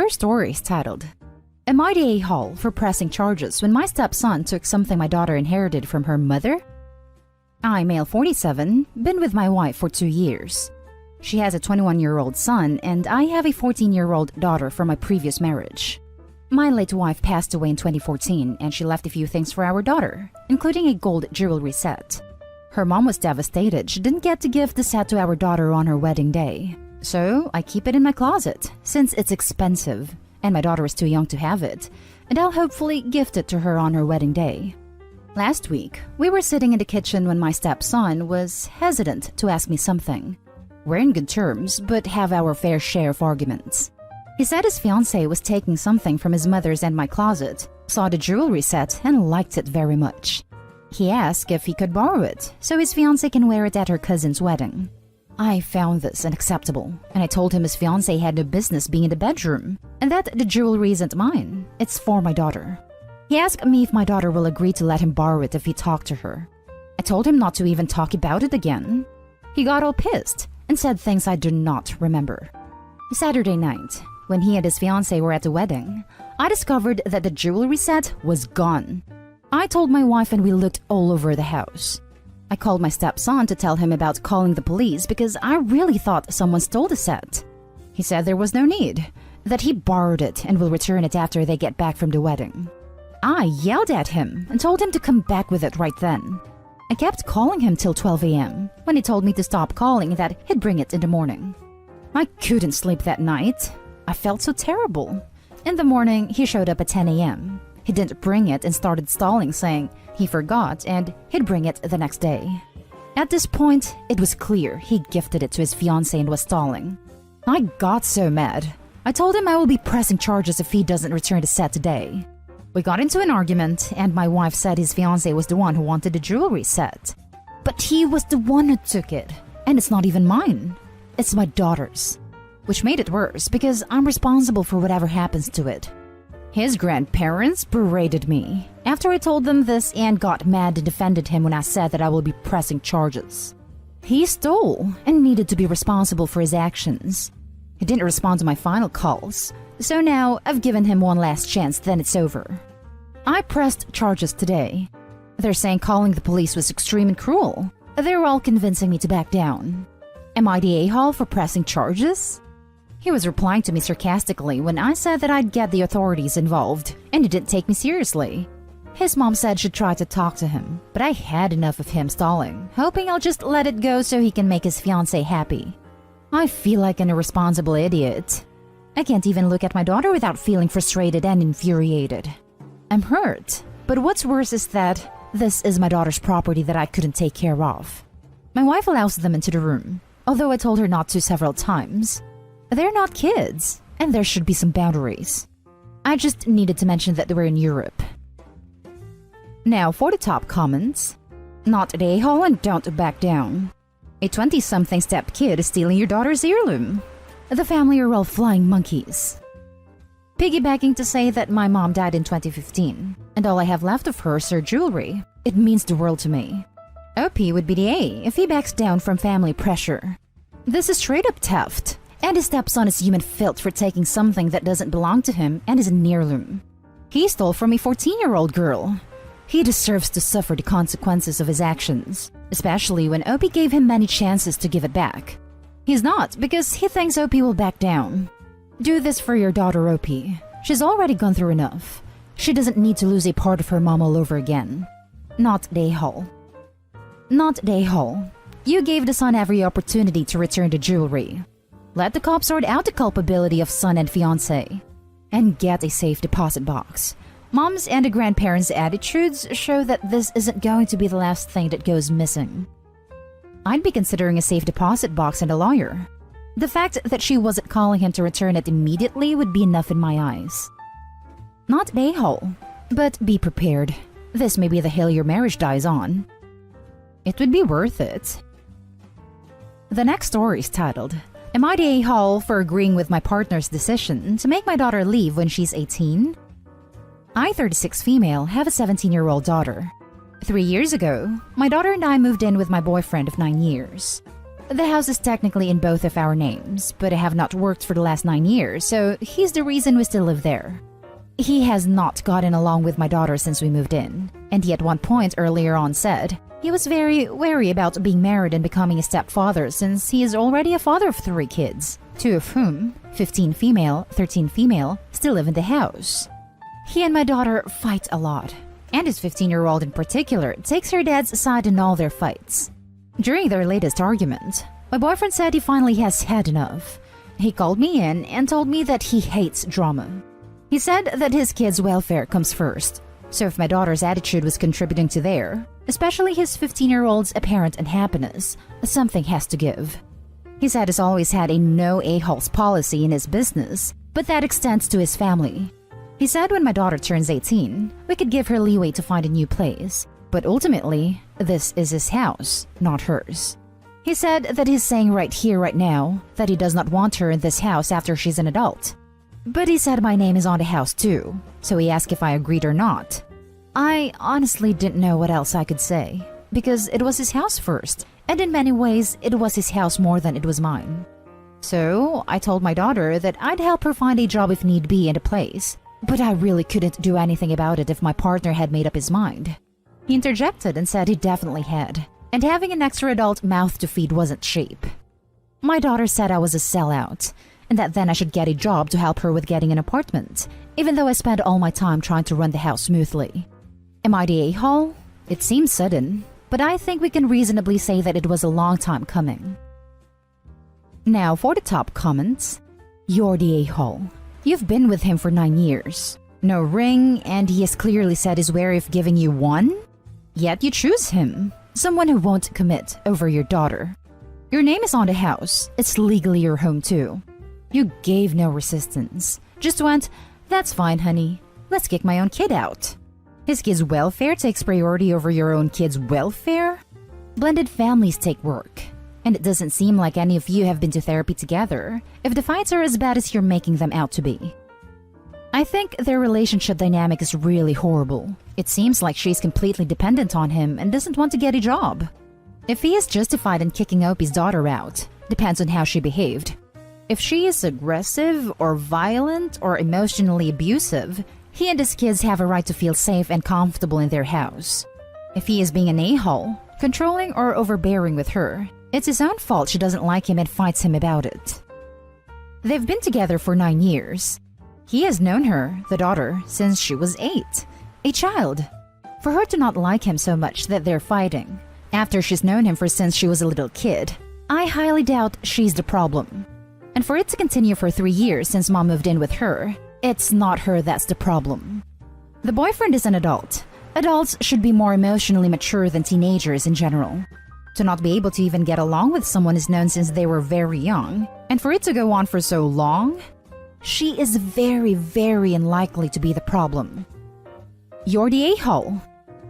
first story is titled, Am I the a-hole for pressing charges when my stepson took something my daughter inherited from her mother? I'm male 47, been with my wife for 2 years. She has a 21-year-old son and I have a 14-year-old daughter from my previous marriage. My late wife passed away in 2014 and she left a few things for our daughter, including a gold jewelry set. Her mom was devastated she didn't get to give the set to our daughter on her wedding day. So I keep it in my closet since it's expensive and my daughter is too young to have it, and I'll hopefully gift it to her on her wedding day. Last week, we were sitting in the kitchen when my stepson was hesitant to ask me something. We're in good terms, but have our fair share of arguments. He said his fiancée was taking something from his mother's and my closet, saw the jewelry set, and liked it very much. He asked if he could borrow it, so his fiancée can wear it at her cousin's wedding. I found this unacceptable, and I told him his fiancée had no business being in the bedroom, and that the jewelry isn't mine, it's for my daughter. He asked me if my daughter will agree to let him borrow it if he talked to her. I told him not to even talk about it again. He got all pissed and said things I do not remember. Saturday night, when he and his fiancée were at the wedding, I discovered that the jewelry set was gone. I told my wife and we looked all over the house. I called my stepson to tell him about calling the police because I really thought someone stole the set. He said there was no need, that he borrowed it and will return it after they get back from the wedding. I yelled at him and told him to come back with it right then. I kept calling him till 12 a.m. when he told me to stop calling and that he'd bring it in the morning. I couldn't sleep that night. I felt so terrible. In the morning, he showed up at 10 a.m. He didn't bring it and started stalling, saying he forgot and he'd bring it the next day. At this point, it was clear he gifted it to his fiancée and was stalling. I got so mad. I told him I will be pressing charges if he doesn't return the set today. We got into an argument and my wife said his fiancée was the one who wanted the jewelry set. But he was the one who took it, and it's not even mine. It's my daughter's. Which made it worse because I'm responsible for whatever happens to it. His grandparents berated me after I told them this and got mad and defended him when I said that I will be pressing charges. He stole and needed to be responsible for his actions. He didn't respond to my final calls, so now I've given him one last chance, then it's over. I pressed charges today. They're saying calling the police was extreme and cruel. They're all convincing me to back down. Am I the a-hole for pressing charges? He was replying to me sarcastically when I said that I'd get the authorities involved, and he didn't take me seriously. His mom said she'd try to talk to him, but I had enough of him stalling, hoping I'll just let it go so he can make his fiancée happy. I feel like an irresponsible idiot. I can't even look at my daughter without feeling frustrated and infuriated. I'm hurt, but what's worse is that this is my daughter's property that I couldn't take care of. My wife allows them into the room, although I told her not to several times. They're not kids, and there should be some boundaries. I just needed to mention that they were in Europe. Now for the top comments. Not the a-hole and don't back down. A 20-something step kid is stealing your daughter's heirloom. The family are all flying monkeys. Piggybacking to say that my mom died in 2015, and all I have left of her is her jewelry. It means the world to me. OP would be the A if he backs down from family pressure. This is straight up theft. And his stepson is human filth for taking something that doesn't belong to him and is an heirloom. He stole from a 14-year-old girl. He deserves to suffer the consequences of his actions, especially when OP gave him many chances to give it back. He's not because he thinks OP will back down. Do this for your daughter, OP. She's already gone through enough. She doesn't need to lose a part of her mom all over again. Not the a-hole. Not the a-hole. You gave the son every opportunity to return the jewelry. Let the cops sort out the culpability of son and fiancé. And get a safe deposit box. Moms and the grandparents' attitudes show that this isn't going to be the last thing that goes missing. I'd be considering a safe deposit box and a lawyer. The fact that she wasn't calling him to return it immediately would be enough in my eyes. Not the a-hole, but be prepared. This may be the hill your marriage dies on. It would be worth it. The next story is titled, Am I the a-hole for agreeing with my partner's decision to make my daughter leave when she's 18? I, 36 female, have a 17-year-old daughter. 3 years ago, my daughter and I moved in with my boyfriend of 9 years. The house is technically in both of our names, but I have not worked for the last 9 years, so he's the reason we still live there. He has not gotten along with my daughter since we moved in, and he at one point earlier on said he was very wary about being married and becoming a stepfather since he is already a father of 3 kids, 2 of whom, 15 female, 13 female, still live in the house. He and my daughter fight a lot, and his 15-year-old in particular takes her dad's side in all their fights. During their latest argument, my boyfriend said he finally has had enough. He called me in and told me that he hates drama. He said that his kids' welfare comes first, so if my daughter's attitude was contributing to their, especially his 15-year-old's apparent unhappiness, something has to give. He said he's always had a no a-holes policy in his business, but that extends to his family. He said when my daughter turns 18, we could give her leeway to find a new place, but ultimately, this is his house, not hers. He said that he's saying right here, right now, that he does not want her in this house after she's an adult. But he said my name is on the house too, so he asked if I agreed or not. I honestly didn't know what else I could say, because it was his house first, and in many ways, it was his house more than it was mine. So, I told my daughter that I'd help her find a job if need be in a place, but I really couldn't do anything about it if my partner had made up his mind. He interjected and said he definitely had, and having an extra adult mouth to feed wasn't cheap. My daughter said I was a sellout, and that then I should get a job to help her with getting an apartment, even though I spent all my time trying to run the house smoothly. Am I the a-hole? It seems sudden, but I think we can reasonably say that it was a long time coming. Now for the top comments. You're the a-hole. You've been with him for 9 years. No ring, and he has clearly said he's wary of giving you one? Yet you choose him, someone who won't commit over your daughter. Your name is on the house, it's legally your home too. You gave no resistance, just went, that's fine honey, let's kick my own kid out. His kid's welfare takes priority over your own kid's welfare? Blended families take work, and it doesn't seem like any of you have been to therapy together if the fights are as bad as you're making them out to be. I think their relationship dynamic is really horrible. It seems like she's completely dependent on him and doesn't want to get a job. If he is justified in kicking Opie's daughter out, depends on how she behaved. If she is aggressive or violent or emotionally abusive, he and his kids have a right to feel safe and comfortable in their house. If he is being an a-hole, controlling or overbearing with her, it's his own fault she doesn't like him and fights him about it. They've been together for 9 years. He has known her, the daughter, since she was 8, a child. For her to not like him so much that they're fighting, after she's known him since she was a little kid, I highly doubt she's the problem. And for it to continue for 3 years since mom moved in with her, it's not her that's the problem. The boyfriend is an adult. Adults should be more emotionally mature than teenagers in general. To not be able to even get along with someone is known since they were very young, and for it to go on for so long, she is very, very unlikely to be the problem. You're the a-hole.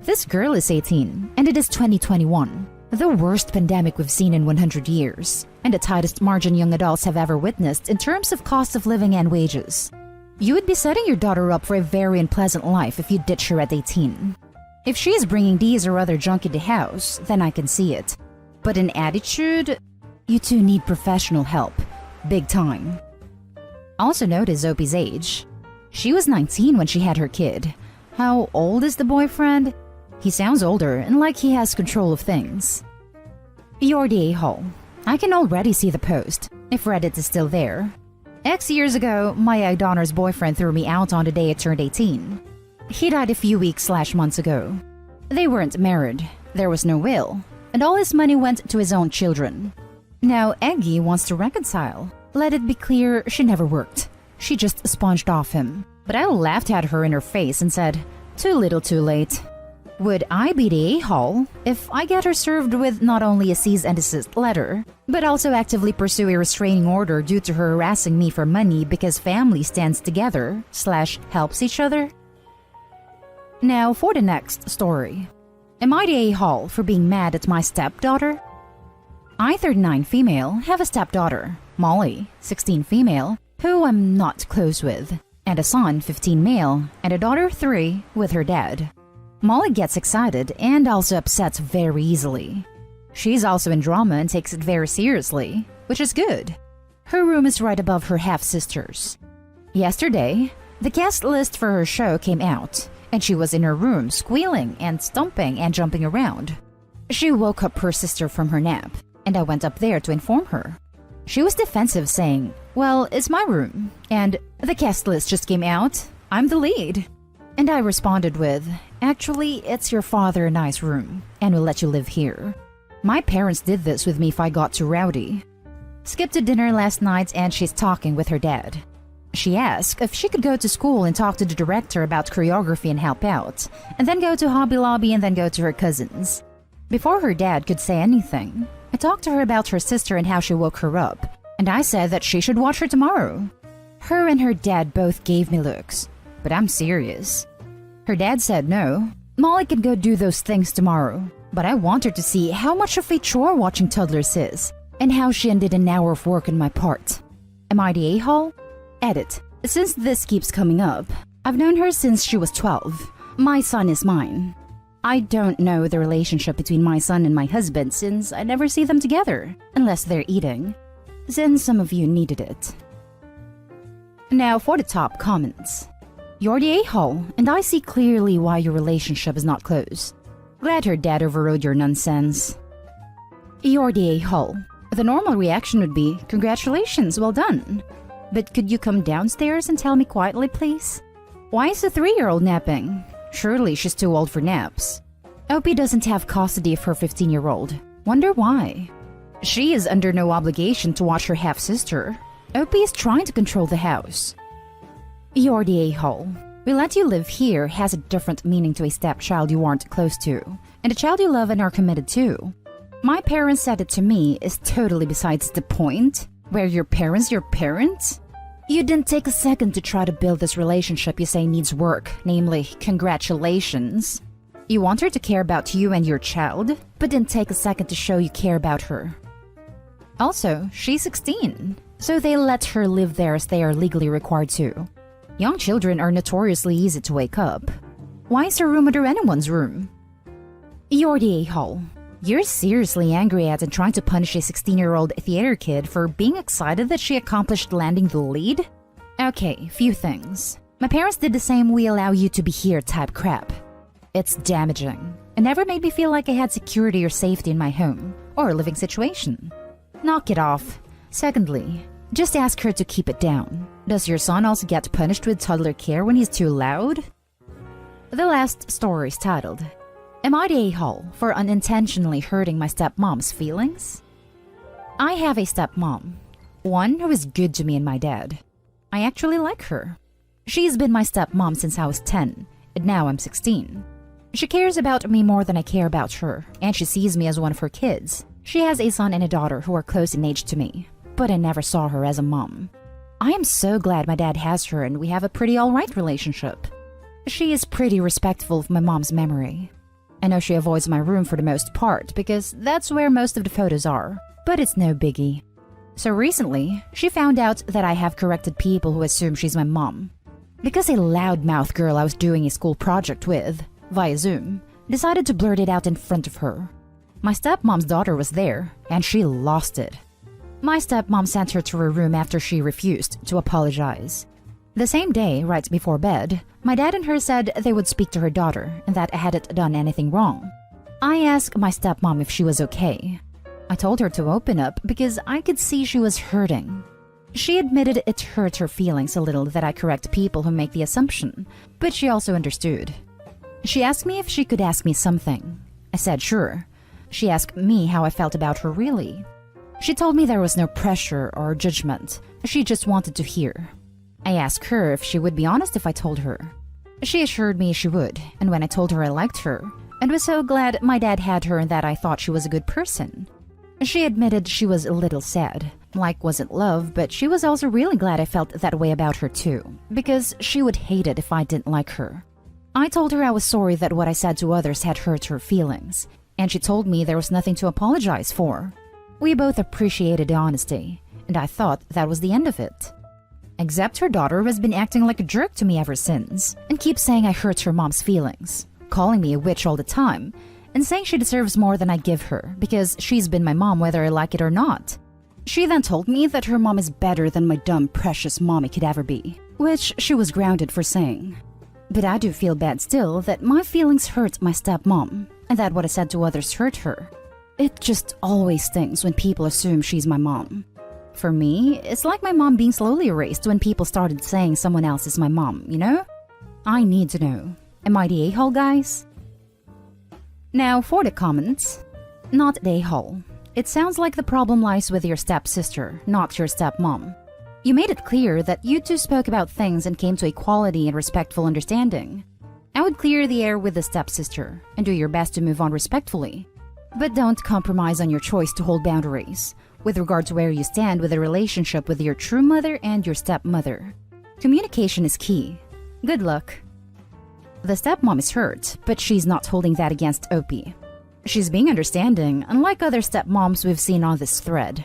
This girl is 18, and it is 2021, the worst pandemic we've seen in 100 years, and the tightest margin young adults have ever witnessed in terms of cost of living and wages. You would be setting your daughter up for a very unpleasant life if you ditch her at 18. If she is bringing these or other junk in the house, then I can see it. But in attitude, you two need professional help. Big time. Also notice Opie's age. She was 19 when she had her kid. How old is the boyfriend? He sounds older and like he has control of things. You're the a-hole. I can already see the post, if Reddit is still there. X years ago, my daughter's boyfriend threw me out on the day I turned 18. He died a few weeks/months ago. They weren't married, there was no will, and all his money went to his own children. Now Eggy wants to reconcile. Let it be clear, she never worked. She just sponged off him. But I laughed at her in her face and said, too little too late. Would I be the a-hole if I get her served with not only a cease and desist letter, but also actively pursue a restraining order due to her harassing me for money because family stands together/helps each other? Now for the next story. Am I the a-hole for being mad at my stepdaughter? I, 39 female, have a stepdaughter, Molly, 16 female, who I'm not close with, and a son, 15 male, and a daughter, 3, with her dad. Molly gets excited and also upset very easily. She's also in drama and takes it very seriously, which is good. Her room is right above her half-sister's. Yesterday, the cast list for her show came out, and she was in her room squealing and stomping and jumping around. She woke up her sister from her nap, and I went up there to inform her. She was defensive, saying, "Well, it's my room, and the cast list just came out. I'm the lead." And I responded with, "Actually, it's your father and I's room, and we'll let you live here. My parents did this with me if I got too rowdy." Skipped to dinner last night and she's talking with her dad. She asked if she could go to school and talk to the director about choreography and help out, and then go to Hobby Lobby and then go to her cousins. Before her dad could say anything, I talked to her about her sister and how she woke her up, and I said that she should watch her tomorrow. Her and her dad both gave me looks, but I'm serious. Her dad said no, Molly could go do those things tomorrow, but I want her to see how much of a chore watching toddlers is, and how she undid an hour of work on my part. Am I the a-hole? Edit. Since this keeps coming up, I've known her since she was 12. My son is mine. I don't know the relationship between my son and my husband since I never see them together, unless they're eating. Since some of you needed it. Now for the top comments. You're the a-hole, and I see clearly why your relationship is not close. Glad her dad overrode your nonsense. You're the a-hole. The normal reaction would be, "Congratulations, well done." But could you come downstairs and tell me quietly, please? Why is the 3-year-old napping? Surely she's too old for naps. Opie doesn't have custody of her 15-year-old. Wonder why? She is under no obligation to watch her half-sister. Opie is trying to control the house. You're the a-hole. We let you live here has a different meaning to a stepchild you aren't close to, and a child you love and are committed to. My parents said it to me is totally besides the point. Were your parents your parents? You didn't take a second to try to build this relationship you say needs work, namely, congratulations. You want her to care about you and your child, but didn't take a second to show you care about her. Also, she's 16, so they let her live there as they are legally required to. Young children are notoriously easy to wake up. Why is her room under anyone's room? You're the a-hole. You're seriously angry at and trying to punish a 16-year-old theater kid for being excited that she accomplished landing the lead? Okay, few things. My parents did the same "we allow you to be here" type crap. It's damaging. It never made me feel like I had security or safety in my home or living situation. Knock it off. Secondly, just ask her to keep it down. Does your son also get punished with toddler care when he's too loud? The last story is titled, "Am I the a-hole for unintentionally hurting my stepmom's feelings?" I have a stepmom, one who is good to me and my dad. I actually like her. She's been my stepmom since I was 10, and now I'm 16. She cares about me more than I care about her, and she sees me as one of her kids. She has a son and a daughter who are close in age to me, but I never saw her as a mom. I am so glad my dad has her and we have a pretty alright relationship. She is pretty respectful of my mom's memory. I know she avoids my room for the most part because that's where most of the photos are, but it's no biggie. So recently, she found out that I have corrected people who assume she's my mom. Because a loudmouth girl I was doing a school project with, via Zoom, decided to blurt it out in front of her. My stepmom's daughter was there, and she lost it. My stepmom sent her to her room after she refused to apologize. The same day, right before bed, my dad and her said they would speak to her daughter and that I hadn't done anything wrong. I asked my stepmom if she was okay. I told her to open up because I could see she was hurting. She admitted it hurt her feelings a little that I correct people who make the assumption, but she also understood. She asked me if she could ask me something. I said sure. She asked me how I felt about her really. She told me there was no pressure or judgment. She just wanted to hear. I asked her if she would be honest if I told her. She assured me she would, and when I told her I liked her, and was so glad my dad had her and that I thought she was a good person. She admitted she was a little sad. Like wasn't love, but she was also really glad I felt that way about her too, because she would hate it if I didn't like her. I told her I was sorry that what I said to others had hurt her feelings, and she told me there was nothing to apologize for. We both appreciated the honesty, and I thought that was the end of it. Except her daughter has been acting like a jerk to me ever since, and keeps saying I hurt her mom's feelings, calling me a witch all the time, and saying she deserves more than I give her because she's been my mom whether I like it or not. She then told me that her mom is better than my dumb, precious mommy could ever be, which she was grounded for saying. But I do feel bad still that my feelings hurt my stepmom, and that what I said to others hurt her. It just always stings when people assume she's my mom. For me, it's like my mom being slowly erased when people started saying someone else is my mom, you know? I need to know. Am I the a-hole, guys? Now for the comments. Not the a-hole. It sounds like the problem lies with your stepsister, not your stepmom. You made it clear that you two spoke about things and came to equality and respectful understanding. I would clear the air with the stepsister and do your best to move on respectfully. But don't compromise on your choice to hold boundaries with regard to where you stand with the relationship with your true mother and your stepmother. Communication is key. Good luck. The stepmom is hurt, but she's not holding that against Opie. She's being understanding, unlike other stepmoms we've seen on this thread.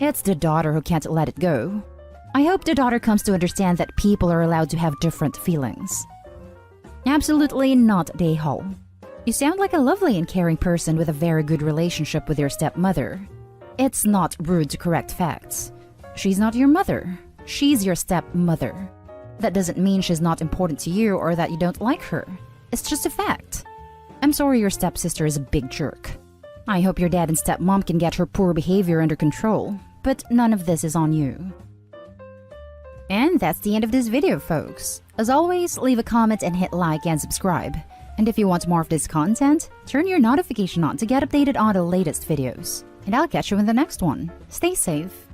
It's the daughter who can't let it go. I hope the daughter comes to understand that people are allowed to have different feelings. Absolutely not the a-hole. You sound like a lovely and caring person with a very good relationship with your stepmother. It's not rude to correct facts. She's not your mother. She's your stepmother. That doesn't mean she's not important to you or that you don't like her. It's just a fact. I'm sorry your stepsister is a big jerk. I hope your dad and stepmom can get her poor behavior under control, but none of this is on you. And that's the end of this video, folks. As always, leave a comment and hit like and subscribe. And if you want more of this content, turn your notification on to get updated on the latest videos. And I'll catch you in the next one. Stay safe.